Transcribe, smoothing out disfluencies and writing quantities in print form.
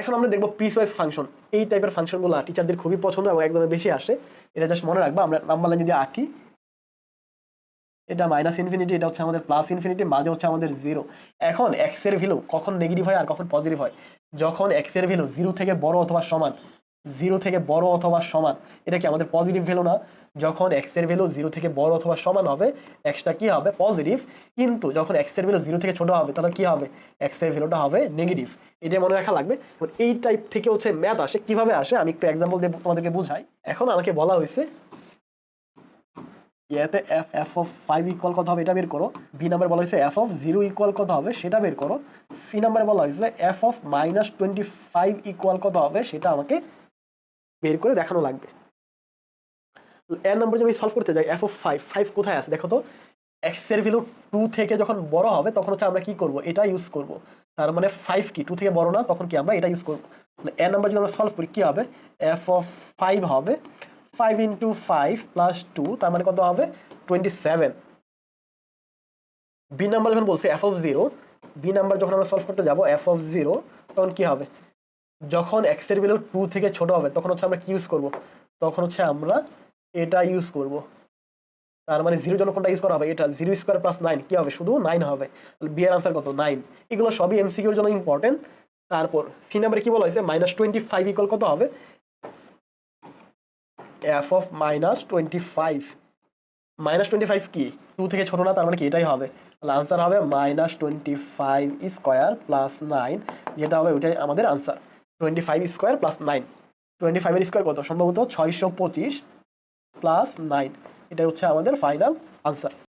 এখন আমরা দেখবো পিসওয়াইজ ফাংশন। এই টাইপের ফাংশনগুলো টিচারদের খুবই পছন্দ এবং একদমই বেশি আসে। এটা জাস্ট মনে রাখবা, আমরা নাম্বার লাইন যদি আঁকি, এটা মাইনাস ইনফিনিটি, এটা হচ্ছে আমাদের প্লাস ইনফিনিটি, মাঝে হচ্ছে আমাদের জিরো। এখন এক্স এর ভ্যালু কখন নেগেটিভ হয় আর কখন পজিটিভ হয়? যখন এক্স এর ভ্যালু জিরো থেকে বড় অথবা সমান, জিরো থেকে বড় অথবা সমান, এটা কি আমাদের পজিটিভ ভ্যালু না? যখন এক্স এর ভ্যালু জিরো থেকে বড় অথবা সমান হবে, এক্সটা কি হবে? পজিটিভ। কিন্তু যখন এক্স এর ভ্যালু জিরো থেকে ছোট হবে, তাহলে কি হবে? এক্স এর ভ্যালুটা হবে নেগেটিভ। এটা মনে রাখা লাগবে। এই টাইপ থেকে হচ্ছে ম্যাথ আসে। কিভাবে আসে আমি একটু এক্সাম্পল দিয়ে তোমাদেরকে বুঝাই। এখন আমাকে বলা হয়েছে ইয়াতে এফ অফ 5 ইকুয়াল কত হবে এটা বের করো। বি নাম্বার বলা হয়েছে এফ অফ 0 ইকুয়াল কত হবে সেটা বের করো। সি নাম্বারে বলা হয়েছে এফ অফ -25 ইকুয়াল কত হবে সেটা আমাকে বের করে দেখানো লাগবে। এর নাম্বার যদি আমি সলভ করতে যাই, এফ অফ 5 কোথায় আছে দেখো তো। এক্স এর ভ্যালু 2 থেকে যখন বড় হবে তখন হচ্ছে আমরা কি করব? এটা ইউজ করব। তার মানে 5 কি 2 থেকে বড় না, তখন কি আমরা এটা ইউজ করব। এর নাম্বার যদি আমরা সলভ করি কি হবে? এফ অফ 5 হবে 5 ইন্টু 5 প্লাস 2, তার মানে কত হবে? 27। বি নাম্বার যখন বলছে এফ অফ 0, বি নাম্বার যখন আমরা সলভ করতে যাব এফ অফ 0, তখন কি হবে? যখন এক্স এর ভ্যালু 2 থেকে ছোট হবে তখন হচ্ছে আমরা কি ইউজ করব? তখন হচ্ছে আমরা এটা ইউজ করব। তার মানে 0 জন্য কোনটা ইউজ করা হবে? এটা 0 স্কয়ার প্লাস 9 কি হবে? শুধু 9 হবে। বি এর আনসার কত? 9। এগুলো সবই এমসিকিউ এর জন্য ইম্পর্টেন্ট। তারপর সি নাম্বারে কি বলা হয়েছে? -25 ইকুয়াল কত হবে? F of -25। -25 কি 2 থেকে ছোট না, তার মানে কি এটাই হবে। তাহলে আনসার হবে -25 স্কয়ার প্লাস 9, যেটা হবে ওইটাই আমাদের আনসার। 25 স্কয়ার প্লাস 9, 25 এর স্কয়ার কত? সম্ভবত 625 প্লাস 9, এটাই হচ্ছে আমাদের ফাইনাল আনসার।